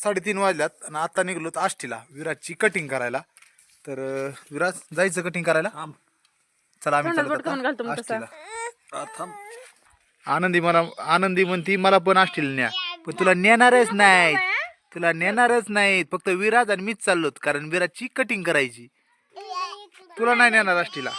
3:30 वाजल्यात आणि आता निघलोत आष्टीला विराजची कटिंग करायला. तर विराज जायचं कटिंग करायला. चला आम्ही चाललो आष्टीला. आनंदी म्हणती मला पण आष्टीला न्या, पण तुला नेणारच नाही, तुला नेणारच नाहीत. फक्त विराज आणि मीच चाललोत, कारण विराजची कटिंग करायची. तुला नाही नेणार आष्टीला.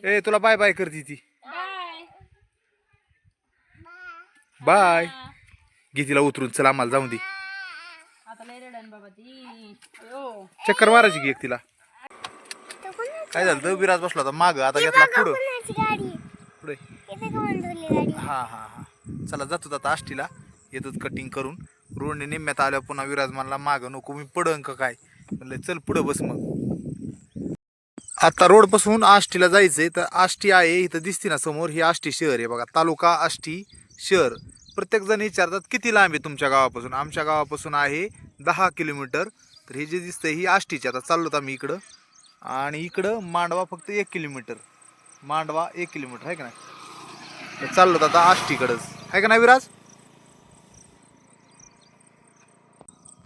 ए तुला बाय बाय करती ती. बाय घे तिला उतरून. चला आम्हाला जाऊन दे. चक्कर मारायची की एक तिला. काय झालं विराज बसला होता माग, आता घेतला पुढं पुढे. हा हा हा चला जातो आता आष्टीला. येतो कटिंग करून. रोडने निम्म्यात आल्यावर पुन्हा विराज म्हणला माग नको मी पडन का काय. म्हणलं चल पुढं बस. मग आता रोड पासून आष्टीला जायचंय. तर आष्टी आहे इथं दिसते ना समोर, ही आष्टी शहर आहे बघा. तालुका आष्टी शहर. प्रत्येक जण विचारतात किती लांब आहे तुमच्या गावापासून. आमच्या गावापासून आहे 10 किलोमीटर. तर हे जे दिसतंय ही आष्टीची. आता चाललोत आम्ही इकडं. आणि इकडं मांडवा फक्त 1 किलोमीटर. मांडवा 1 किलोमीटर आहे का नाही. तर चाललोत आता आष्टीकडंच आहे का नाही विराज.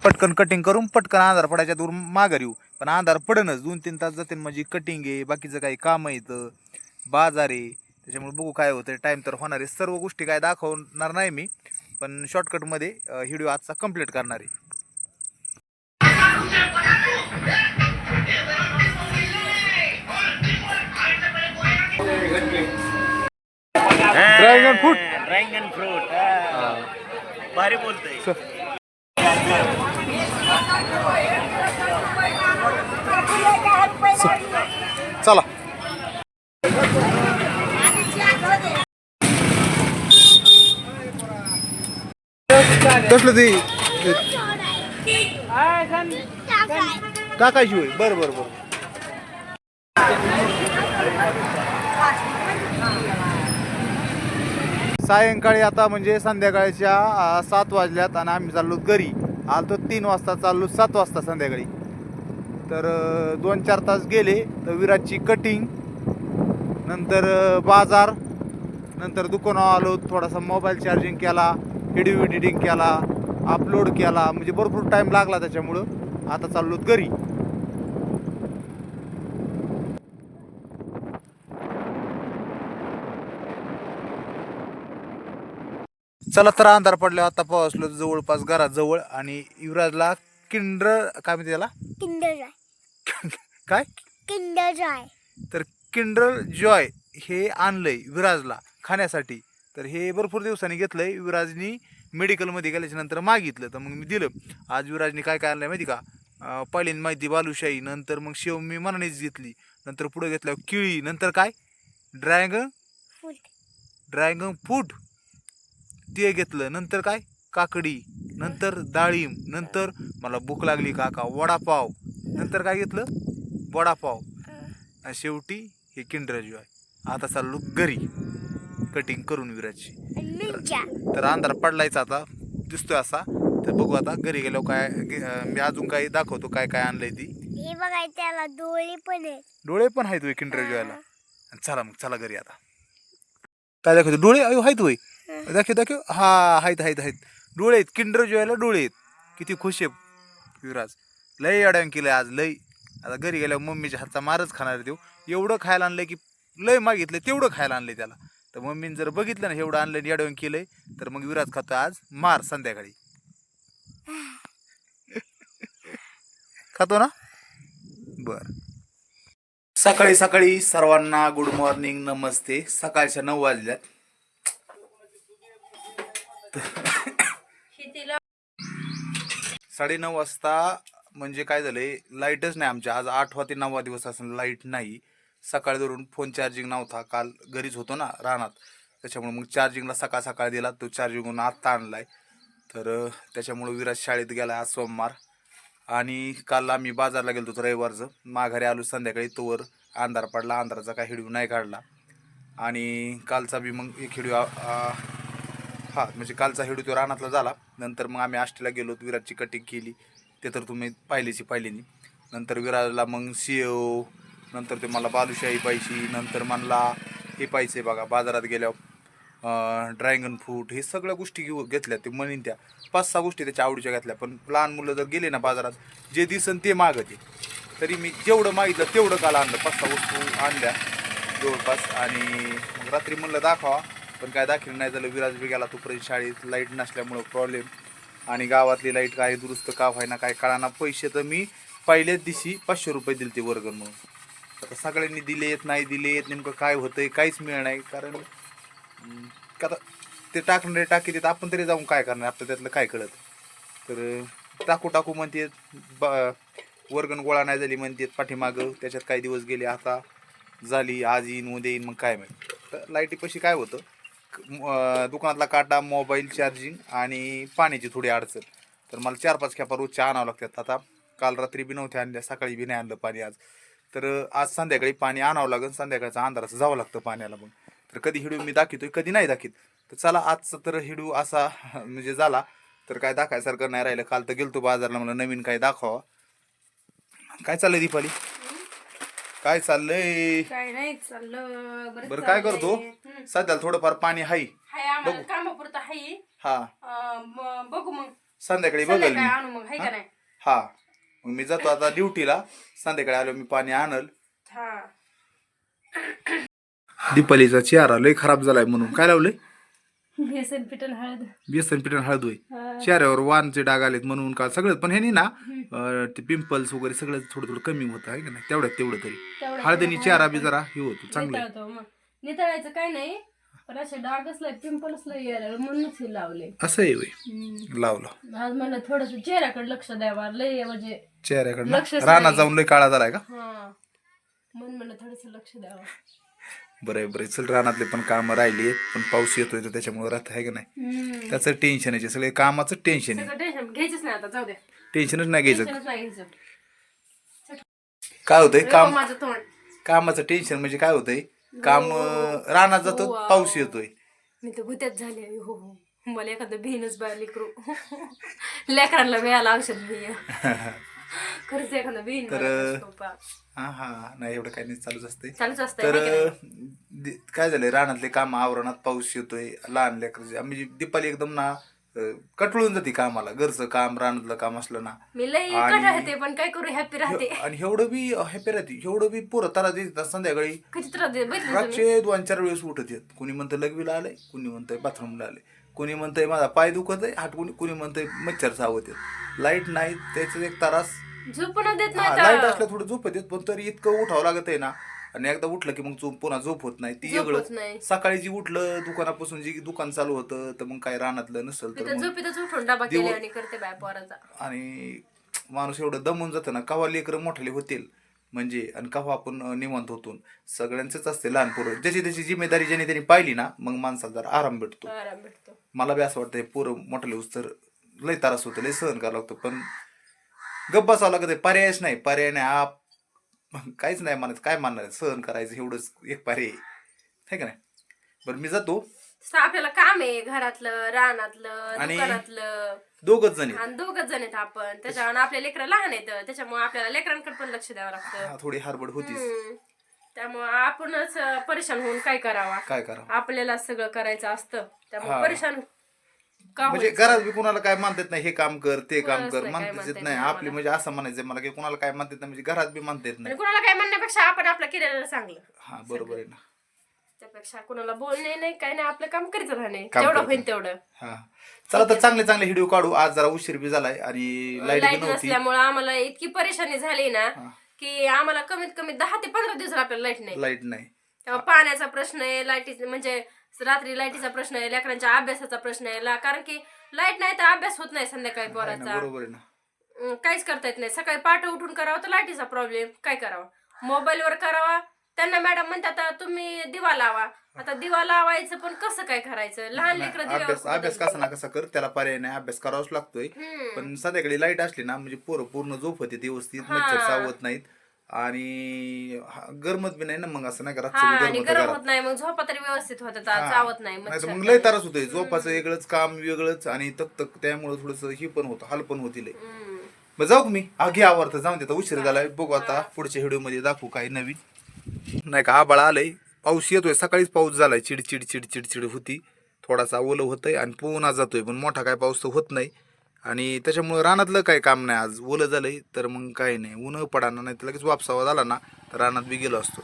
पटकन कटिंग करून पटकन अंधार पडायच्या दूर माघार येऊ. पण अंधार पडनच 2-3 तास जाते. म्हणजे कटिंग आहे, बाकीचं काही काम आहे, इथं बाजार आहे. त्याच्यामुळे बघू काय होतं. टाइम तर होणार आहे. सर्व गोष्टी काय दाखवणार नाही मी, पण शॉर्टकटमध्ये व्हिडिओ आजचा कंप्लीट करणार आहे. Dragon fruit. ड्रॅगन फ्रूट भारी बोलतोय. चला कसलं ते टाकायची होय. बरं बरं बरं. सायंकाळी आता म्हणजे संध्याकाळच्या 7 वाजल्यात आणि आम्ही चाललो घरी. आलतो 3 वाजता, चाललो 7 वाजता संध्याकाळी. तर 2-4 तास गेले. तर विराजची कटिंग, नंतर बाजार, नंतर दुकानावर आलो. थोडासा मोबाईल चार्जिंग केला, व्हिडिओ एडिटिंग केला, अपलोड केला. म्हणजे भरपूर टाईम लागला. त्याच्यामुळं आता चाललो घरी. चला तर अंधार पडल्यावर आता पोहोचलो जवळपास घराजवळ. आणि युवराजला किंडर काय म्हणते त्याला, किंडर जॉय. काय किंडर जॉय. तर किंडर जॉय हे आणलंय विराजला खाण्यासाठी. तर हे भरपूर दिवसांनी घेतलंय. विराजनी मेडिकलमध्ये गेल्याच्या नंतर मागितलं, तर मग मी दिलं. आज विराजनी काय काय आणलंय माहिती का. पहिल्यांदा माहिती बालुशाही, नंतर मग शेव मी मनानेच घेतली, नंतर पुढे घेतल्यावर केळी, नंतर काय ड्रॅगन फ्रूट ते घेतलं, नंतर काय काकडी, नंतर डाळिंब, नंतर मला भूक लागली काका वडापाव, नंतर काय घेतलं वडापाव, आणि शेवटी हे किंडर जॉय. आता चाललो घरी कटिंग करून विराजची. तर अंधार पडलायचा आता दिसतोय असा. तर बघू आता घरी गेल्यावर काय मी अजून काही दाखवतो काय काय आणलंय ती. हे बघाय त्याला डोळे पण आहेत किंडर जॉयला. चला मग चला घरी आता. काय दाखवतो डोळे अयो आहेत होय. दाखव हा आहेत डोळे आहेत. किंडर जॉयला डोळे आहेत. किती खुश आहे विराज. लय अडवण केलंय आज लय. आता घरी गेल्यावर मम्मीच्या हातचा मारच खाणार देऊ. एवढं खायला आणलंय की लय मागितलं तेवढं खायला आणलंय त्याला. तर मम्मीने जर बघितलं ना एवढं आणलं अडवण केलंय, तर मग विराज खातो आज मार संध्याकाळी. खातो ना. बर. सकाळी सकाळी सर्वांना गुड मॉर्निंग, नमस्ते. सकाळच्या 9 वाजल्यात. 9:30 वाजता म्हणजे काय झालंय, लाईटच नाही आमच्या. आज 8वा ते 9वा दिवस असून लाईट नाही. सकाळी धरून फोन चार्जिंग नव्हता. काल घरीच होतो ना रानात, त्याच्यामुळे मग चार्जिंगला सकाळ सकाळ दिला. तो चार्जिंगहून आत्ता आणलाय. तर त्याच्यामुळे विराज शाळेत गेला आज सोमवार. आणि काल आम्ही बाजारला गेलो होतो रविवारचं. माघारी आलो संध्याकाळी. तोवर अंधार पडला. अंधाराचा काय व्हिडिओ नाही काढला. आणि कालचा बी मग एक व्हिडिओ म्हणजे कालचा व्हिडिओ तो रानातला झाला. नंतर मग आम्ही आष्टीला गेलो, विराजची कटिंग केली. ते तर तुम्ही पाहिलीनी. नंतर विराजला मग शेव, नंतर ते मला बालुशाही पाहिजे, नंतर म्हणला हे पाहिजे बघा बाजारात गेल्यावर ड्रॅगन फ्रूट हे सगळ्या गोष्टी घेतल्या. ते म्हणीन त्या 5-6 गोष्टी त्याच्या आवडीच्या घेतल्या. पण लहान मुलं जर गेले ना बाजारात, जे दिसन ते मागते. तरी मी जेवढं मागितलं तेवढं काल आणलं. 5-6 वस्तू आणल्या जवळपास. आणि मग रात्री म्हणलं दाखवा, पण काय दाखवलं नाही झालं. विराज बी गेला तोपर्यंत शाळेत. लाईट नसल्यामुळं प्रॉब्लेम. आणि गावातली लाईट काय दुरुस्त का व्हायना काय कळाना. पैसे तर मी पहिल्याच दिवशी 500 रुपये दिले ते वर्गण म्हणून. आता सगळ्यांनी दिलेत नाही दिलेत, नेमकं काय होतंय काहीच मिळ नाही. कारण आता ते टाकणारे टाकी देत, आपण तरी जाऊन काय करणार, आपलं त्यातलं काय कळत. तर टाकू म्हणतात. वर्गण गोळा नाही झाली म्हणतात पाठीमागं. त्याच्यात काही दिवस गेले, आता झाली. आज येईन उद्या येईन, मग काय माहिती. तर लाईटीपाशी काय होतं, दुकानातला काटा, मोबाईल चार्जिंग आणि पाण्याची थोडी अडचण. तर मला 4-5 खेपा रोजच्या आणावं लागतात. आता काल रात्री बी नव्हत्या आणल्या, सकाळी बी नाही आणलं पाणी आज. तर आज संध्याकाळी पाणी आणावं लागेल. संध्याकाळचं अंधाराचं जावं लागतं पाण्याला. मग तर कधी हिडू मी दाखवतोय, कधी नाही दाखवत. तर चला आजचा तर हिडू असा म्हणजे झाला. तर काय दाखवायसारखं नाही राहिलं. काल तर गेलतो बाजारला, मला नवीन काय दाखवा. काय चाललंय दीपाली, काय चाललंय? काय नाही चाललं. बरं काय करतो सध्याला थोडंफार पाणी हाय आम्हाला कामापुरतं हाय. हा बघू मग संध्याकाळी बघल मी. काय आणू मग, हाय का नाही? हा मग मी जातो आता ड्युटीला. संध्याकाळी आलो मी पाणी आणल. हा दीपालीचा चेहरा लय खराब झालाय म्हणून काय लावलंय? बेसन पिठन हळद. बेसन पिठण हळद होय. चेहऱ्यावर वानचे डाग आलेत म्हणून का सगळं. पण ह्यानी ना ते पिंपल्स वगैरे सगळं थोडं थोडं कमी होतं आहे का नाही. तेवढं तरी हळदीने चेहरा बी जरा हे होतो चांगलं. नितळतो मग. नितळायचं काय नाही, पण असे डागच लय पिंपल्स लय यायला म्हणूनच हे लावले. असं आहे होय. लावलं आज म्हणलं थोडस चेहऱ्याकडे लक्ष द्यावा. लय म्हणजे चेहऱ्याकडे रानात जाऊन लय काळा झालाय का? हा म्हणलं थोडस लक्ष द्यावं. बरं चल, रानातले पण कामं राहिली पण पाऊस येतोय तर त्याच्यामुळे राहत आहे का नाही. त्याचं टेन्शन आहे, सगळे कामाचं टेन्शन आहे. टेन्शन घ्यायचंच नाही आता, जाऊ द्या. टेन्शनच नाही घ्यायचं. टेन्शनच नाही घ्यायचं. काय होतंय काम, माझं तोंड. कामाचं टेन्शन म्हणजे काय होतंय, काम रानात जातो पाऊस येतोय. मी तर गुत्यात झाले. हो हो, मला एखादं भिनच बाय लेकरू. लेकरांना मिळालं औषध बिय. खरंच एखादं भिन. हा नाही एवढं काही नाही, चालूच असते. तर काय झालंय, रानातले काम आवरणात पाऊस येतोय. लहान लेकरचे म्हणजे दीपाली एकदम ना कटळून जाते कामाला. घरचं काम रानातलं काम असलं ना, मी लई राहते पण काय करू, हॅपी राहते. आणि एवढं बी हॅपी राहते, एवढं बी पोरं तारा देतात. संध्याकाळी किती त्रास देत रातचे 2-4 वेळेस उठत येत. कुणी म्हणतं लघवीला आलंय, कुणी म्हणतंय बाथरूमला आलंय, कुणी म्हणतंय माझा पाय दुखत आहे हात, कुणी म्हणतंय मच्छर चावत येत. लाईट नाही त्याचं एक तारास झोपून देत नाही. लाईट असल्या थोडं झोपत येत, पण तरी इतकं उठावं लागत आहे ना. आणि एकदा उठलं की मग पुन्हा झोप होत नाही. ती वेगळं. सकाळी जी उठलं दुकानापासून, जी दुकान चालू होतं तर मग काय रानातलं नसल तर झोपेतच उठून डबा केले आणि करते बाय पोराचा. आणि माणूस एवढं दमून जातं ना. कवा लेकरं मोठाले होतील म्हणजे, आणि कवा आपण निवांत होतो. सगळ्यांचंच असते. लहान पोरं ज्याची त्याची जिम्मेदारी ज्याने त्यांनी पाहिली ना, मग माणसाला जरा आराम भेटतो. मला बी असं वाटतंय पोरं मोठाले होत तर लय त्रास होतं, लय सहन करावं लागतं. पण गप्प बसावं लागत. पर्यायच नाही. पर्याय नाही. काहीच नाही मानत. काय मानणार, सहन करायचं एवढंच एक पर्याय आहे का नाही. बरं मी जातो. आपल्याला काम आहे घरातलं, रानातलं, आणि दुकानातलं. दोघच जण आहेत आपण. त्याच्यावर आपल्या लेकरं लहान आहेत, त्याच्यामुळे आपल्याला लेकरांकडे पण लक्ष द्यावं लागतं. थोडी हरबड होतीच. त्यामुळे आपणच परेशान होऊन काय करावा. आपल्याला सगळं करायचं असतं, त्यामुळे परेशान म्हणजे घरात बी कुणाला काय मानतात नाही, हे काम कर ते काम कर म्हणतात येत नाही. आपली म्हणजे असं म्हणायचं मला की कुणाला काय मानतात नाही, म्हणजे घरात बी मानता येत नाही. कुणाला काय म्हणण्यापेक्षा आपण आपलं केलेलं चांगलं. हा बरोबर आहे ना. त्यापेक्षा कुणाला बोलणे नाही काय नाही, आपलं काम करीत राहणे जेवढं होईल तेवढं. हा चला तर चांगले व्हिडिओ काढू. आज जरा उशीर बी झालाय आणि लाईट नसल्यामुळे आम्हाला इतकी परेशानी झाली ना की आम्हाला कमीत कमी 10 ते 15 दिवस आपल्याला लाईट नाही. तेव्हा पाण्याचा प्रश्न आहे, लाईटीचा म्हणजे रात्री लाईटीचा प्रश्न आहे, लेकरांच्या अभ्यासाचा प्रश्न आहे. कारण की लाईट नाही तर अभ्यास होत नाही संध्याकाळी पोराचा. बरोबर आहे ना. काहीच करता येत नाही. सकाळी पहाटे उठून करावं तर लाईटीचा प्रॉब्लेम. काय करावं, मोबाईलवर करावा. त्यांना मॅडम म्हणतात तुम्ही दिवा लावा. आता दिवा लावायचं पण कसं काय करायचं, लहान लेकरं अभ्यास कसा ना कसा कर, त्याला पर्याय नाही, अभ्यास करावाच लागतोय. पण संध्याकाळी लाईट असली ना म्हणजे पोरं पूर्ण झोप होते व्यवस्थित, मच्छर चावत नाहीत आणि गरमत बी नाही ना. मग असं नाही आणि गरम होत नाही, मग झोपा तरी व्यवस्थित होत, चावत नाही. मग लय त्रास होतोय. झोपाचं वेगळंच, काम वेगळंच आणि तक त्यामुळे थोडस ही पण होतं, हाल पण होतील. मग जाऊ मी घे आवडतं, जाऊन देता उशीर झालाय. बघू आता पुढच्या व्हिडिओ मध्ये दाखवू काही नवीन नाही का. आबाळ आलंय, पाऊस येतोय, सकाळीच पाऊस झालाय, चिडचिड चिडचिड चिड होती, थोडासा ओलं होतंय आणि पुन्हा जातोय, पण मोठा काय पाऊस तर होत नाही. आणि त्याच्यामुळं रानातलं काही काम नाही आज, ओलं झालंय तर मग काही नाही, ऊन पडाना नाही तर लगेच वापसावा झाला ना तर रानात बी गेलो असतो.